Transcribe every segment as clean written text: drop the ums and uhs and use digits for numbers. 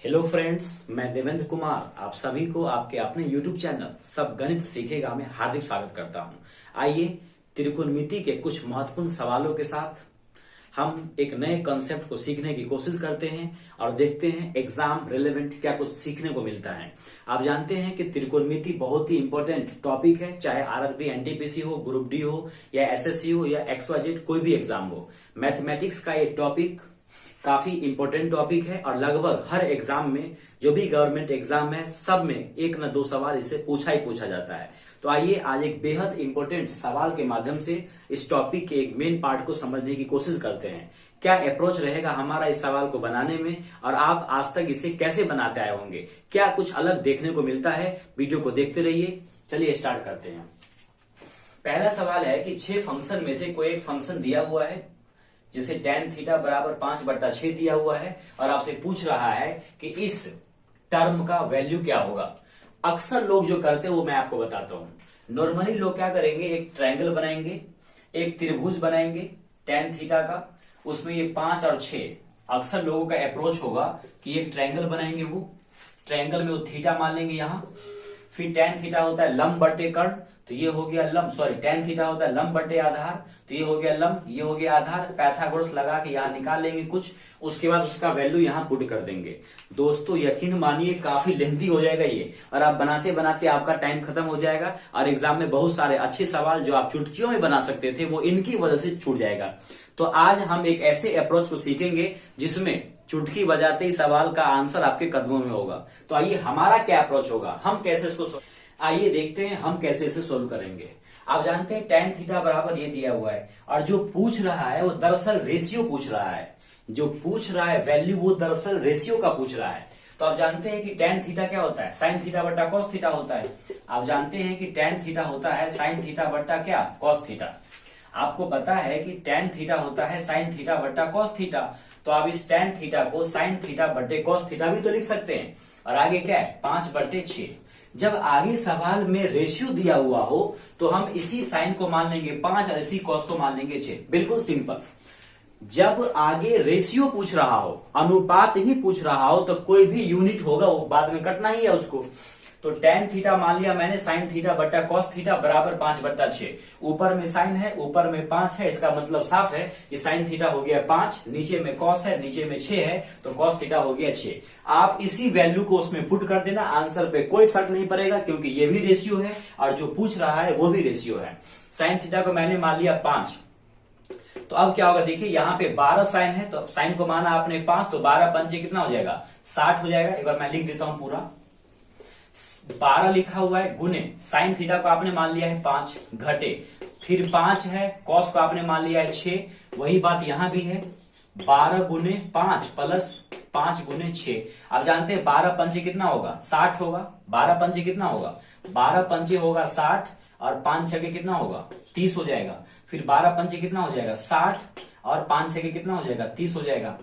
Hello friends, मैं देवेंद्र कुमार आप सभी को आपके अपने YouTube चैनल सब गणित सीखेगा में हार्दिक स्वागत करता हूं। आइए त्रिकोणमिति के कुछ महत्वपूर्ण सवालों के साथ हम एक नए कॉन्सेप्ट को सीखने की कोशिश करते हैं और देखते हैं एग्जाम रिलेवेंट क्या कुछ सीखने को मिलता है। आप जानते हैं कि त्रिकोणमिति बहुत ही इंपॉर्टेंट टॉपिक है, चाहे आरआरबी, एनटीपीसी हो, ग्रुप डी हो या एसएससी हो या XYZ कोई भी एग्जाम हो। मैथमेटिक्स का ये टॉपिक काफी इंपॉर्टेंट टॉपिक है और लगभग हर एग्जाम में, जो भी गवर्नमेंट एग्जाम है, सब में एक न दो सवाल इससे पूछा ही पूछा जाता है। तो आइए आज एक बेहद इंपॉर्टेंट सवाल के माध्यम से इस टॉपिक के एक मेन पार्ट को समझने की कोशिश करते हैं। क्या अप्रोच रहेगा हमारा इस सवाल को बनाने में और आप आज तक इसे कैसे बनाते आए होंगे, क्या कुछ अलग देखने को मिलता है। वीडियो को देखते रहिए। चलिए स्टार्ट करते हैं। पहला सवाल है कि 6 फंक्शन में से कोई एक फंक्शन दिया हुआ है जिसे tan थीटा बराबर 5/6 दिया हुआ है और आपसे पूछ रहा है कि इस टर्म का वैल्यू क्या होगा। अक्सर लोग जो करते हैं वो मैं आपको बताता हूं। नॉर्मली लोग क्या करेंगे, एक ट्रायंगल बनाएंगे, एक त्रिभुज बनाएंगे tan थीटा का, उसमें ये 5 और 6। अक्सर लोगों का अप्रोच होगा कि एक ट्रायंगल बनाएंगे, वो ट्रायंगल में वो थीटा मान लेंगे यहां, फिर tan थीटा होता है लंब बटे कर्ण, तो ये हो गया लंब, सॉरी tan थीटा होता है लंब बटे आधार, तो ये हो गया लंब, ये हो गया आधार। पाइथागोरस लगा के यहाँ निकाल लेंगे कुछ, उसके बाद उसका वैल्यू यहाँ पुट कर देंगे। दोस्तों यकीन मानिए काफी लेंथी हो जाएगा ये, और आप बनाते बनाते आपका टाइम खत्म हो जाएगा और एग्जाम में बहुत सारे अच्छे सवाल जो आप चुटकियों में बना सकते थे वो इनकी वजह से छूट जाएगा। तो आज हम एक ऐसे अप्रोच को सीखेंगे जिसमें चुटकी बजाते ही सवाल का आंसर आपके कदमों में होगा। तो आइए हमारा क्या अप्रोच होगा, हम कैसे इसको आइए देखते हैं हम कैसे इसे सोल्व करेंगे। आप जानते हैं tan थीटा बराबर ये दिया हुआ है और जो पूछ रहा है वो दरअसल रेशियो पूछ रहा है, जो पूछ रहा है वैल्यू वो दरअसल रेशियो का पूछ रहा है। तो आप जानते हैं कि tan थीटा क्या होता है, sin थीटा बट्टा cos थीटा होता है। आप जानते हैं कि tan थीटा होता है sin थीटा बट्टा क्या, cos थीटा। आपको पता है कि tan थीटा होता है sin थीटा बट्टा cos थीटा, तो आप इस tan थीटा को sin थीटा बट्टे cos थीटा भी तो लिख सकते हैं। और आगे क्या है, 5/6। जब आगे सवाल में रेशियो दिया हुआ हो तो हम इसी साइन को मान लेंगे 5 और इसी कॉस को मान लेंगे 6। बिल्कुल सिंपल। जब आगे रेशियो पूछ रहा हो, अनुपात ही पूछ रहा हो, तो कोई भी यूनिट होगा वो बाद में कटना ही है उसको। तो tan थीटा मान लिया मैंने sin थीटा बट्टा cos थीटा बराबर 5/6। ऊपर में sin है, ऊपर में 5 है, इसका मतलब साफ है कि sin थीटा हो गया 5, नीचे में cos है, नीचे में 6 है, तो cos थीटा हो गया 6। आप इसी वैल्यू को उसमें पुट कर देना, आंसर पे कोई फर्क नहीं पड़ेगा क्योंकि ये भी रेशियो है और जो पूछ रहा है वो भी रेशियो है। sin थीटा को मैंने मान लिया 5। तो अब क्या होगा, देखिए यहाँ पे 12 साइन है, तो साइन को माना आपने 5, तो 12 पंचे कितना हो जाएगा, 60 हो जाएगा। एक बार मैं लिख देता हूं पूरा। 12 लिखा हुआ है गुने साइन थीटा को आपने मान लिया है 5 घटे, फिर 5 है, कॉस को आपने मान लिया है 6। वही बात यहां भी है, 12 गुने 5 प्लस 5 गुने 6। आप जानते हैं 12 पंचे कितना होगा, 60 होगा। 12 पंचे कितना होगा, 12 पंचे होगा 60 और 5 छके कितना होगा, 30 हो जाएगा। फिर 12 पंचे कितना हो जाएगा, 60 और 5 छके कितना हो जाएगा, 30 हो जाएगा।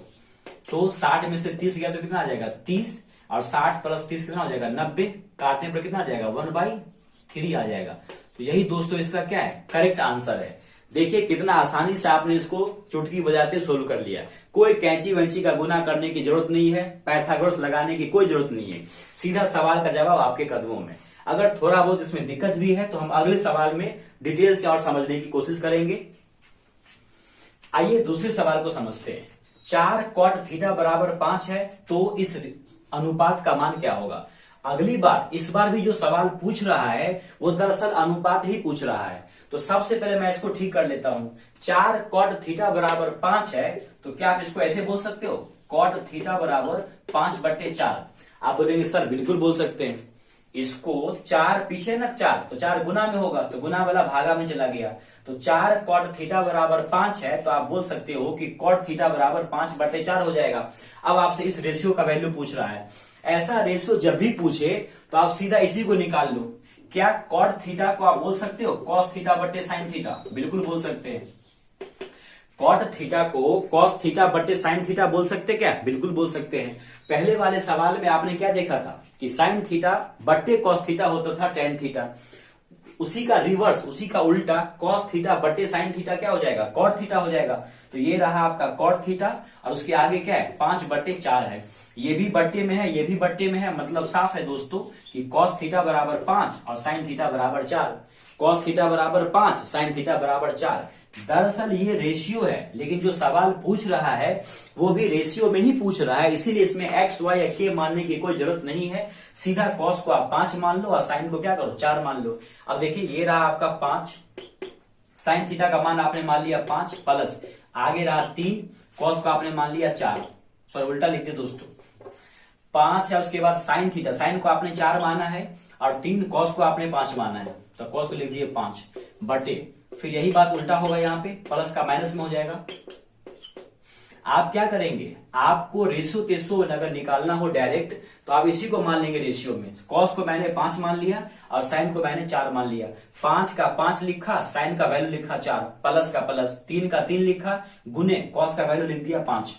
तो 60 में से 30 गया तो कितना आ जाएगा, 30, और 60 प्लस 30 कितना हो जाएगा, 90। काटने पर कितना आ जाएगा, 1/3 आ जाएगा। तो यही दोस्तों इसका क्या है, करेक्ट आंसर है। देखिए कितना आसानी से आपने इसको चुटकी बजाते सोल्व कर लिया। कोई कैंची वैंची का गुना करने की जरूरत नहीं है, पाइथागोरस लगाने की कोई जरूरत नहीं है, सीधा सवाल का जवाब आपके कदमों में। अगर थोड़ा बहुत इसमें दिक्कत भी है तो हम अगले सवाल में डिटेल से और समझने की कोशिश करेंगे। आइए दूसरे सवाल को समझते हैं। 4 cot थीटा बराबर 5 है, तो इस अनुपात का मान क्या होगा। अगली बार, इस बार भी जो सवाल पूछ रहा है वो दरअसल अनुपात ही पूछ रहा है। तो सबसे पहले मैं इसको ठीक कर लेता हूं। 4 cot थीटा बराबर 5 है, तो क्या आप इसको ऐसे बोल सकते हो, cot थीटा बराबर 5/4। आप बोलेंगे सर बिल्कुल बोल सकते हैं। इसको 4 पीछे ना 4, तो 4 गुना में होगा, तो गुना वाला भागा में चला गया। तो 4 cot थीटा बराबर 5 है, तो आप बोल सकते हो कि cot थीटा बराबर 5/4 हो जाएगा। अब आपसे इस रेशियो का वैल्यू पूछ रहा है। ऐसा रेशियो जब भी पूछे तो आप सीधा इसी को निकाल लो। क्या cot थीटा को आप बोल सकते हो cos थीटा बट्टे sin थीटा, बिल्कुल बोल सकते हैं। cot थीटा को cos थीटा बट्टे sin थीटा बोल सकते क्या, बिल्कुल बोल सकते हैं। पहले वाले सवाल में आपने क्या देखा था कि sin थीटा बट्टे cos थीटा होता था tan थीटा, उसी का रिवर्स, उसी का उल्टा cos थीटा बट्टे sin थीटा क्या हो जाएगा, cot थीटा हो जाएगा। तो ये रहा आपका कॉट थीटा और उसके आगे क्या है 5/4 है। ये भी बट्टे में है, ये भी बट्टे में है, मतलब साफ है दोस्तों कि कॉस थीटा बराबर 5 और साइन थीटा बराबर 4। कॉस थीटा बराबर 5, साइन थीटा बराबर 4। दरअसल ये रेशियो है, लेकिन जो सवाल पूछ रहा है वो भी रेशियो में ही पूछ रहा है, इसीलिए इसमें एक्स वाई या के मानने की कोई जरूरत नहीं है। सीधा कॉस को आप 5 मान लो और साइन को क्या करो 4 मान लो। अब देखिए ये रहा आपका 5, साइन थीटा का मान आपने मान लिया 5 प्लस आगे रहा 3, कॉस को आपने मान लिया 4, सॉरी उल्टा लिख दिया दोस्तों, 5 है उसके बाद साइन थीटा, साइन को आपने 4 माना है और 3 कॉस को आपने 5 माना है, तो कॉस को लिख दिए 5 बटे, फिर यही बात उल्टा होगा, यहाँ पे प्लस का माइनस में हो जाएगा। आप क्या करेंगे, आपको रेशियो तेशियो अगर निकालना हो डायरेक्ट तो आप इसी को मान लेंगे रेशियो में। कॉस को मैंने 5 मान लिया और साइन को मैंने 4 मान लिया। 5 का 5 लिखा, साइन का वैल्यू लिखा 4, प्लस का प्लस, 3 का 3 लिखा, गुने कॉस का वैल्यू लिख दिया 5।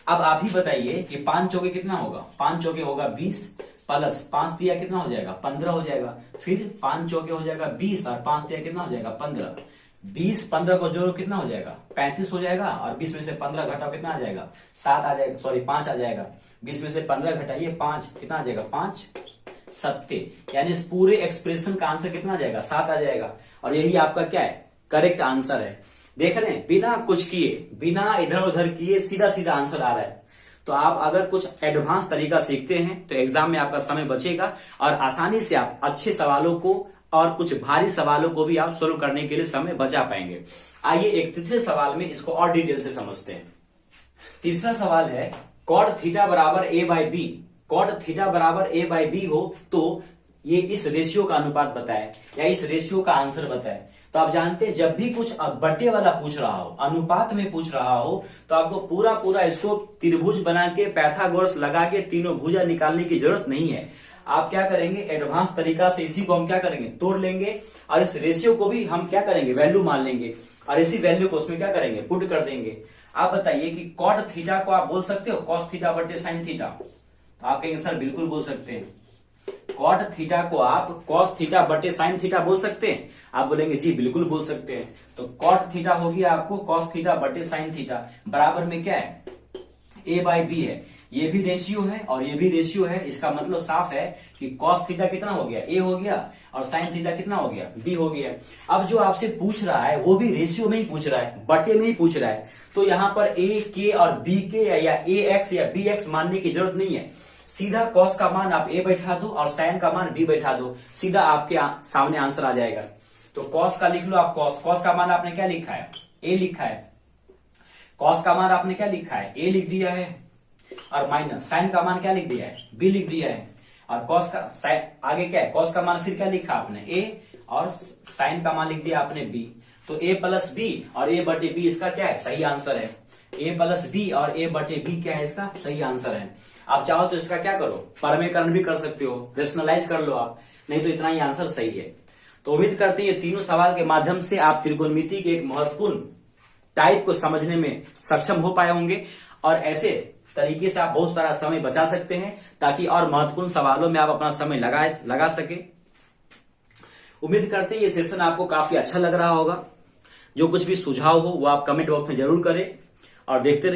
अब आप ही बताइए कि 5 चौके कितना होगा, 5 चौके होगा 20 प्लस 5 दिया कितना हो जाएगा 15 हो जाएगा, फिर 5 चौके हो जाएगा 20 और 5 दिया कितना हो जाएगा 15। 20 15 को जोड़ो कितना हो जाएगा 35 हो जाएगा और 20 में से 15 घटाओ कितना आ जाएगा 7 आ जाएगा, सॉरी 5 आ जाएगा। 20 में से 15 घटाइए 5 कितना आ जाएगा 5 7, यानी इस पूरे एक्सप्रेशन का आंसर कितना आ जाएगा 7 आ जाएगा। और यही आपका क्या है करेक्ट आंसर है। देख रहे हैं बिना कुछ किए, बिना इधर उधर किए सीधा सीधा आंसर आ रहा है। तो आप अगर कुछ एडवांस तरीका सीखते हैं तो एग्जाम में आपका समय बचेगा और आसानी से आप अच्छे सवालों को और कुछ भारी सवालों को भी आप सोल्व करने के लिए समय बचा पाएंगे। आइए एक तीसरे सवाल में इसको और डिटेल से समझते हैं। तीसरा सवाल है कॉट थीटा बराबर a by B, cot theta बराबर a बाई बी हो तो ये इस रेशियो का अनुपात बताए या इस रेशियो का आंसर बताए। तो आप जानते हैं जब भी कुछ बट्टे वाला पूछ रहा हो, अनुपात में पूछ रहा हो, तो आपको पूरा पूरा इसको त्रिभुज बना के पाइथागोरस लगा के तीनों भुजा निकालने की जरूरत नहीं है। आप क्या करेंगे एडवांस तरीका से इसी को हम क्या करेंगे तोड़ लेंगे और इस रेशियो को भी हम क्या करेंगे वैल्यू मान लेंगे और इसी वैल्यू को उसमें क्या करेंगे पुट कर देंगे। आप बताइए कि कॉट थीटा को आप बोल सकते हो कॉस थीटा बटे साइन थीटा, तो आप कहेंगे सर बिल्कुल बोल सकते हैं। कॉट थीटा को आप कॉस थीटा बटे साइन थीटा बोल सकते हैं, आप बोलेंगे जी बिल्कुल बोल सकते हैं। तो कॉट थीटा हो गया आपको कॉस थीटा बटे साइन थीटा, बराबर में क्या है a बाई बी है। ये भी रेशियो है और ये भी रेशियो है, इसका मतलब साफ है कि कॉस थीटा कितना हो गया a हो गया और साइन थीटा कितना हो गया b हो गया। अब जो आपसे पूछ रहा है वो भी रेशियो में ही पूछ रहा है, बटे में ही पूछ रहा है, तो यहाँ पर a के और b के या ax या bx मानने की जरूरत नहीं है। सीधा कॉस का मान आप a बैठा दो और साइन का मान b बैठा दो, सीधा आपके सामने आंसर आ जाएगा। तो कॉस का लिख लो आप कॉस, कॉस का मान आपने क्या लिखा है a लिखा है, कॉस का मान आपने क्या लिखा है a लिख दिया है और माइनस साइन का मान क्या लिख दिया है b लिख दिया है और कॉस का आगे क्या है कॉस का मान फिर क्या लिखा आपने a और साइन का मान लिख दिया आपने b। तो a प्लस बी और a बटे बी इसका क्या है सही आंसर है। a प्लस बी और a बटे बी क्या है इसका सही आंसर है। आप चाहो तो इसका क्या करो परमीकरण भी कर सकते हो, रेशनलाइज कर लो आप, नहीं तो इतना ही आंसर सही है। तो उम्मीद करते हैं ये तीनों सवाल के माध्यम से आप त्रिकोणमिति के एक महत्वपूर्ण टाइप को समझने में सक्षम हो पाए होंगे और ऐसे तरीके से आप बहुत सारा समय बचा सकते हैं ताकि और महत्वपूर्ण सवालों में आप अपना समय लगा सके। उम्मीद करते हैं ये सेशन आपको काफी अच्छा लग रहा होगा। जो कुछ भी सुझाव हो वो आप कमेंट बॉक्स में जरूर करें और देखते रहिए।